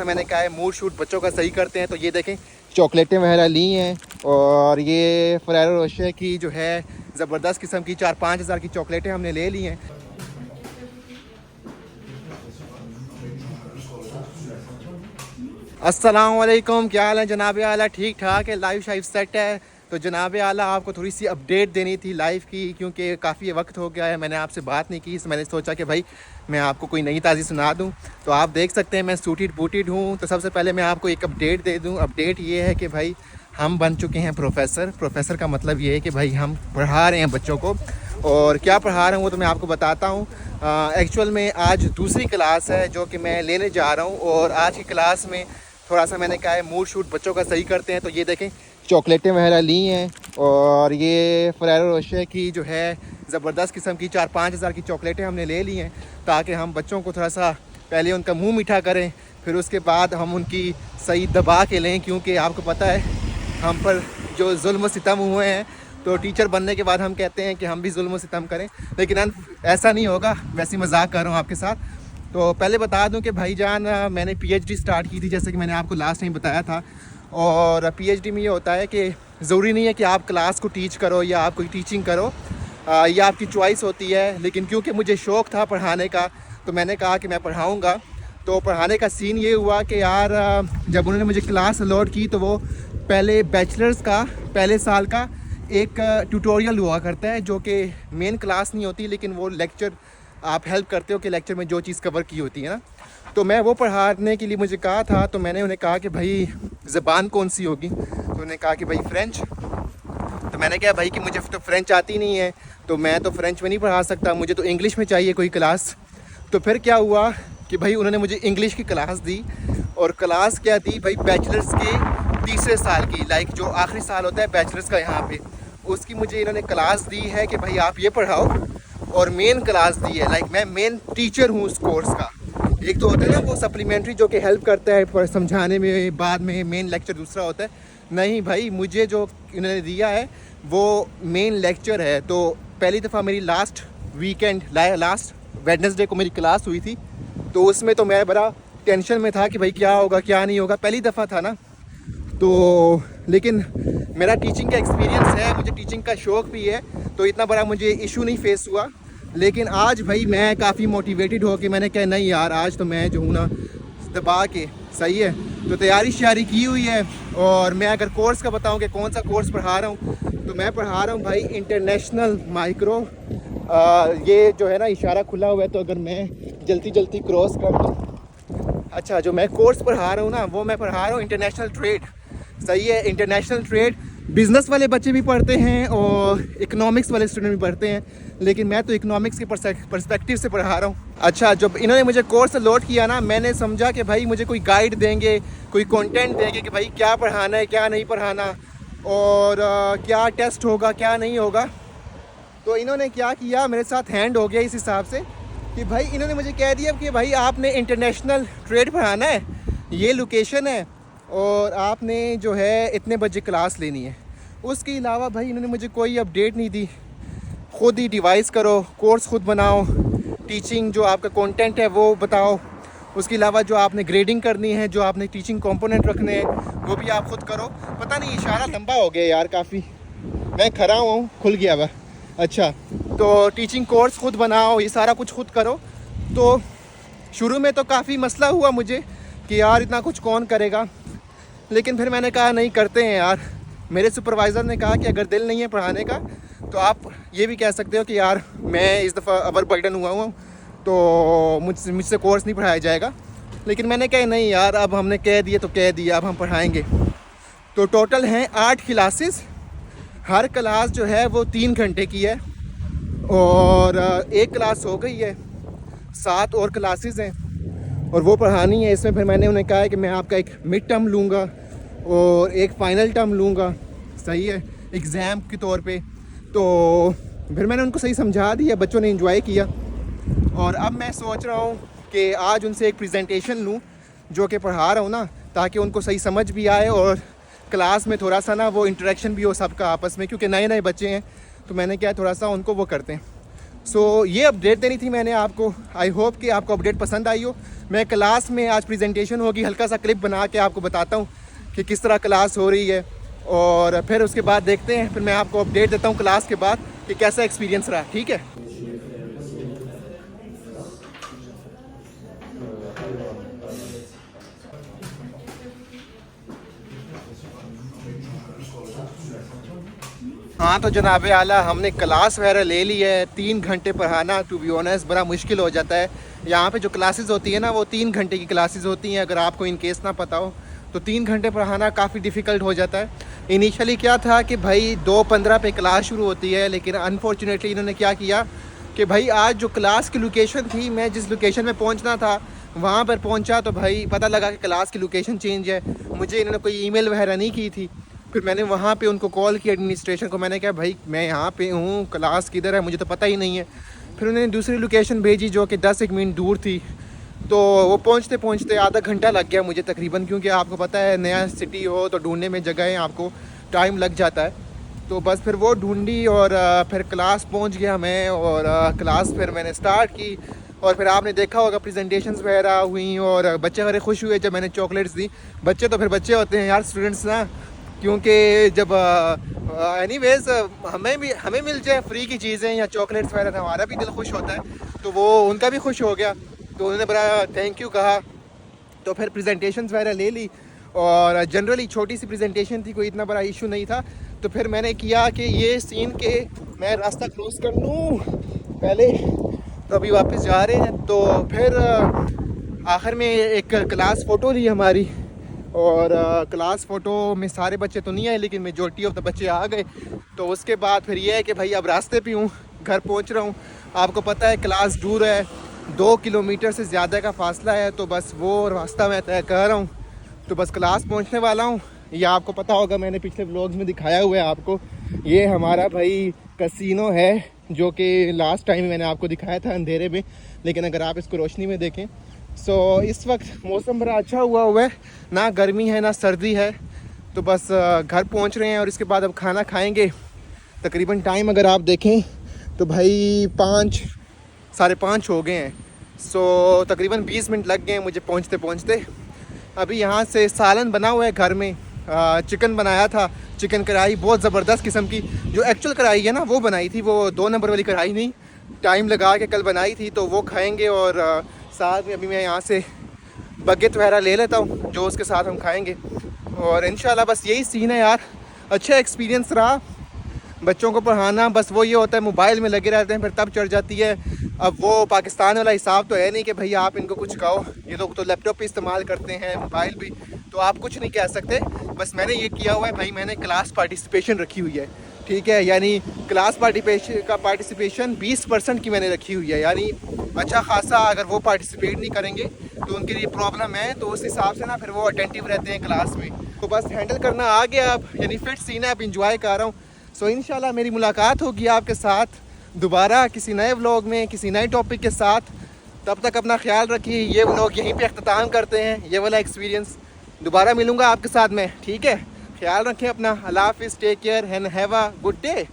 मैंने कहा है मूड शूट बच्चों का सही करते हैं। तो ये देखें चॉकलेटें वगैरह ली हैं और ये फरेरो रोशे की जो है ज़बरदस्त किस्म की 4-5 हज़ार की चॉकलेटें हमने ले ली हैं। अस्सलाम वालेकुम, क्या हाल है जनाब आला? ठीक ठाक है, लाइव शाइव सेट है। तो जनाब आला आपको थोड़ी सी अपडेट देनी थी लाइव की, क्योंकि काफ़ी वक्त हो गया है मैंने आपसे बात नहीं की। तो मैंने सोचा कि भाई मैं आपको कोई नई ताज़ी सुना दूं। तो आप देख सकते हैं मैं सूटेड बूटेड हूँ। तो सबसे पहले मैं आपको एक अपडेट दे दूँ। अपडेट ये है कि भाई हम बन चुके हैं प्रोफेसर। प्रोफेसर का मतलब ये है कि भाई हम पढ़ा रहे हैं बच्चों को, और क्या पढ़ा रहे हैं वो तो मैं आपको बताता हूँ। एक्चुअल में आज दूसरी क्लास है जो कि मैं लेने जा रहा हूँ, और आज की क्लास में थोड़ा सा मैंने कहा है मूड शूट बच्चों का सही करते हैं। तो ये देखें चॉकलेटें वगैरह ली हैं और ये फरेरो रोशे की जो है ज़बरदस्त किस्म की 4-5 हज़ार की चॉकलेटें हमने ले ली हैं, ताकि हम बच्चों को थोड़ा सा पहले उनका मुंह मीठा करें, फिर उसके बाद हम उनकी सही दबा के लें। क्योंकि आपको पता है हम पर जो जुल्म सितम हुए हैं, तो टीचर बनने के बाद हम कहते हैं कि हम भी जुल्म सितम करें, लेकिन ऐसा नहीं होगा। वैसे मजाक कर रहा हूँ आपके साथ। तो पहले बता दूं कि भाईजान मैंने पीएचडी स्टार्ट की थी, जैसे कि मैंने आपको लास्ट टाइम बताया था। और पीएचडी में ये होता है कि ज़रूरी नहीं है कि आप क्लास को टीच करो या आप कोई टीचिंग करो, ये आपकी चॉइस होती है। लेकिन क्योंकि मुझे शौक़ था पढ़ाने का, तो मैंने कहा कि मैं पढ़ाऊँगा। तो पढ़ाने का सीन ये हुआ कि यार जब उन्होंने मुझे क्लास अलॉट की, तो वो पहले बैचलर्स का पहले साल का एक ट्यूटोरियल हुआ करता है, जो कि मेन क्लास नहीं होती, लेकिन वो लेक्चर आप हेल्प करते हो कि लेक्चर में जो चीज़ कवर की होती है ना। तो मैं वो पढ़ाने के लिए मुझे कहा था। तो मैंने उन्हें कहा कि भाई ज़बान कौन सी होगी, तो उन्होंने कहा कि भाई फ़्रेंच। तो मैंने कहा भाई कि मुझे तो फ़्रेंच आती नहीं है, तो मैं तो फ़्रेंच में नहीं पढ़ा सकता, मुझे तो इंग्लिश में चाहिए कोई क्लास। तो फिर क्या हुआ कि भाई उन्होंने मुझे इंग्लिश की क्लास दी, और क्लास क्या दी भाई बैचलर्स के तीसरे साल की, लाइक जो आखिरी साल होता है बैचलर्स का यहाँ पे, उसकी मुझे इन्होंने क्लास दी है कि भाई आप ये पढ़ाओ। और मेन क्लास दी है, लाइक मैं मेन टीचर हूँ उस कोर्स का। एक तो होता है ना वो सप्लीमेंट्री जो कि हेल्प करता है समझाने में, बाद में मेन लेक्चर दूसरा होता है। नहीं भाई, मुझे जो इन्होंने दिया है वो मेन लेक्चर है। तो पहली दफ़ा मेरी लास्ट वेडनेसडे को मेरी क्लास हुई थी, तो उसमें तो मैं बड़ा टेंशन में था कि भाई क्या होगा क्या नहीं होगा, पहली दफ़ा था ना। तो लेकिन मेरा टीचिंग का एक्सपीरियंस है, मुझे टीचिंग का शौक़ भी है, तो इतना बड़ा मुझे इशू नहीं फेस हुआ। लेकिन आज भाई मैं काफ़ी मोटिवेटेड हो के मैंने कहा नहीं यार, आज तो मैं जो हूँ ना दबा के सही है। तो तैयारी श्यारी की हुई है। और मैं अगर कोर्स का बताऊँ कि कौन सा कोर्स पढ़ा रहा हूँ, तो मैं पढ़ा रहा हूँ भाई इंटरनेशनल माइक्रो। ये जो है ना इशारा खुला हुआ है, तो अगर मैं जल्दी क्रॉस कर दूँ। अच्छा, जो मैं कोर्स पढ़ा रहा हूँ ना, वो मैं पढ़ा रहा हूँ इंटरनेशनल ट्रेड। सही है, इंटरनेशनल ट्रेड बिज़नेस वाले बच्चे भी पढ़ते हैं और इकोनॉमिक्स वाले स्टूडेंट भी पढ़ते हैं, लेकिन मैं तो इकोनॉमिक्स के पर्सपेक्टिव से पढ़ा रहा हूँ। अच्छा, जब इन्होंने मुझे कोर्स लोड किया ना, मैंने समझा कि भाई मुझे कोई गाइड देंगे, कोई कंटेंट देंगे कि भाई क्या पढ़ाना है क्या नहीं पढ़ाना, और क्या टेस्ट होगा क्या नहीं होगा। तो इन्होंने क्या किया, मेरे साथ हैंड हो गया इस हिसाब से कि भाई इन्होंने मुझे कह दिया कि भाई आपने इंटरनेशनल ट्रेड पढ़ाना है, ये लोकेशन है, और आपने जो है इतने बजे क्लास लेनी है। उसके अलावा भाई इन्होंने मुझे कोई अपडेट नहीं दी। ख़ुद ही डिवाइस करो, कोर्स खुद बनाओ, टीचिंग जो आपका कंटेंट है वो बताओ, उसके अलावा जो आपने ग्रेडिंग करनी है, जो आपने टीचिंग कंपोनेंट रखने हैं, वो भी आप खुद करो। पता नहीं इशारा लंबा हो गया यार काफ़ी, मैं खड़ा हुआ हूँ, खुल गया वह। अच्छा, तो टीचिंग कोर्स खुद बनाओ, ये सारा कुछ खुद करो। तो शुरू में तो काफ़ी मसला हुआ मुझे कि यार इतना कुछ कौन करेगा, लेकिन फिर मैंने कहा नहीं करते हैं यार। मेरे सुपरवाइज़र ने कहा कि अगर दिल नहीं है पढ़ाने का, तो आप ये भी कह सकते हो कि यार मैं इस दफ़ा ओवरबर्डन हुआ हूँ, तो मुझसे कोर्स नहीं पढ़ाया जाएगा। लेकिन मैंने कहा नहीं यार, अब हमने कह दिए तो कह दिया, अब हम पढ़ाएंगे। तो टोटल हैं 8 क्लासेस, हर क्लास जो है वो 3 घंटे की है, और एक क्लास हो गई है, 7 और क्लासेस हैं और वो पढ़ानी है। इसमें फिर मैंने उन्हें कहा है कि मैं आपका एक मिड टर्म लूँगा और एक फ़ाइनल टर्म लूँगा, सही है, एग्ज़ाम के तौर पे। तो फिर मैंने उनको सही समझा दिया, बच्चों ने एंजॉय किया। और अब मैं सोच रहा हूँ कि आज उनसे एक प्रेजेंटेशन लूँ जो कि पढ़ा रहा हूँ ना, ताकि उनको सही समझ भी आए और क्लास में थोड़ा सा ना वो इंटरेक्शन भी हो सबका आपस में, क्योंकि नए नए बच्चे हैं। तो मैंने क्या थोड़ा सा उनको वो करते हैं। सो ये अपडेट देनी थी मैंने आपको। आई होप कि आपको अपडेट पसंद आई हो। मैं क्लास में आज प्रेजेंटेशन होगी, हल्का सा क्लिप बना के आपको बताता हूँ कि किस तरह क्लास हो रही है, और फिर उसके बाद देखते हैं, फिर मैं आपको अपडेट देता हूँ क्लास के बाद कि कैसा एक्सपीरियंस रहा। ठीक है। हाँ तो जनाब आला, हमने क्लास वगैरह ले ली है। 3 घंटे पढ़ाना टू बी ऑनेस्ट बड़ा मुश्किल हो जाता है। यहाँ पे जो क्लासेस होती है ना, वो 3 घंटे की क्लासेस होती हैं। अगर आपको इन केस ना पता हो तो 3 घंटे पढ़ाना काफ़ी डिफ़िकल्ट हो जाता है। इनिशियली क्या था कि भाई 2:15 पे क्लास शुरू होती है, लेकिन अनफॉर्चुनेटली इन्होंने क्या किया कि भाई आज जो क्लास की लोकेशन थी, मैं जिस लोकेशन में पहुँचना था वहाँ पर पहुँचा तो भाई पता लगा कि क्लास की लोकेशन चेंज है। मुझे इन्होंने कोई ईमेल वगैरह नहीं की थी। फिर मैंने वहाँ पे उनको कॉल किया एडमिनिस्ट्रेशन को, मैंने कहा भाई मैं यहाँ पे हूँ, क्लास किधर है मुझे तो पता ही नहीं है। फिर उन्होंने दूसरी लोकेशन भेजी जो कि 10-1 मिनट दूर थी। तो वो पहुँचते पहुँचते आधा घंटा लग गया मुझे तकरीबन, क्योंकि आपको पता है नया सिटी हो तो ढूंढने में जगहें आपको टाइम लग जाता है। तो बस फिर वो ढूंढी और फिर क्लास पहुँच गया मैं, और क्लास फिर मैंने स्टार्ट की। और फिर आपने देखा होगा प्रेजेंटेशंस वगैरह हुई और बच्चे बड़े खुश हुए जब मैंने चॉकलेट्स दी। बच्चे तो फिर बच्चे होते हैं यार, स्टूडेंट्स ना, क्योंकि जब एनीवेज हमें मिल जाए फ्री की चीज़ें या चॉकलेट्स वगैरह, हमारा भी दिल खुश होता है। तो वो उनका भी खुश हो गया, तो उन्होंने बड़ा थैंक यू कहा। तो फिर प्रेजेंटेशंस वगैरह ले ली, और जनरली छोटी सी प्रेजेंटेशन थी, कोई इतना बड़ा इशू नहीं था। तो फिर मैंने किया कि ये सीन के मैं रास्ता क्रॉस कर लूँ पहले, तो अभी वापस जा रहे हैं। तो फिर आखिर में एक क्लास फ़ोटो ली हमारी, और क्लास फ़ोटो में सारे बच्चे तो नहीं आए, लेकिन मेजॉरिटी ऑफ द बच्चे आ गए। तो उसके बाद फिर ये है कि भाई अब रास्ते पे हूँ, घर पहुँच रहा हूँ। आपको पता है क्लास दूर है, 2 किलोमीटर से ज़्यादा का फासला है, तो बस वो रास्ता मैं तय कर रहा हूँ। तो बस क्लास पहुँचने वाला हूँ। ये आपको पता होगा, मैंने पिछले व्लॉग्स में दिखाया हुआ है आपको, ये हमारा भाई कसिनो है, जो कि लास्ट टाइम मैंने आपको दिखाया था अंधेरे में, लेकिन अगर आप इसको रोशनी में देखें। सो इस वक्त मौसम बड़ा अच्छा हुआ है, ना गर्मी है ना सर्दी है। तो बस घर पहुंच रहे हैं, और इसके बाद अब खाना खाएंगे। तकरीबन टाइम अगर आप देखें तो भाई 5, 5:30 हो गए हैं। सो तकरीबन 20 मिनट लग गए हैं मुझे पहुंचते पहुंचते। अभी यहाँ से सालन बना हुआ है घर में, चिकन बनाया था, चिकन कढ़ाई बहुत ज़बरदस्त किस्म की। जो एक्चुअल कढ़ाई है ना वो बनाई थी, वो 2 नंबर वाली कढ़ाई नहीं, टाइम लगा के कल बनाई थी। तो वो खाएंगे, और साथ में अभी मैं यहाँ से बगेट वगैरह ले लेता हूँ जो उसके साथ हम खाएंगे। और इंशाल्लाह बस यही सीन है यार। अच्छा एक्सपीरियंस रहा बच्चों को पढ़ाना। बस वो ये होता है मोबाइल में लगे रहते हैं, फिर तब चढ़ जाती है। अब वो पाकिस्तान वाला हिसाब तो है नहीं कि भैया आप इनको कुछ कहो, ये लोग तो लैपटॉप भी इस्तेमाल करते हैं, मोबाइल भी, तो आप कुछ नहीं कह सकते। बस मैंने ये किया हुआ है भाई, मैंने क्लास पार्टिसिपेशन रखी हुई है, ठीक है, यानी क्लास पार्टिसिपेशन 20% की मैंने रखी हुई है, यानी अच्छा खासा। अगर वो पार्टिसिपेट नहीं करेंगे तो उनके लिए प्रॉब्लम है, तो उस हिसाब से ना फिर वो अटेंटिव रहते हैं क्लास में। तो बस हैंडल करना आ गया अब, यानी फिट सीन है, अब इंजॉय कर रहा हूँ। सो इंशाल्लाह मेरी मुलाकात होगी आपके साथ दोबारा किसी नए व्लॉग में, किसी नए टॉपिक के साथ। तब तक अपना ख्याल रखिए। ये व्लॉग यहीं पे अख्ताम करते हैं, ये वाला एक्सपीरियंस। दोबारा मिलूँगा आपके साथ में, ठीक है। ख्याल रखें अपना। अल्लाह हाफिज़, take care and have a good day.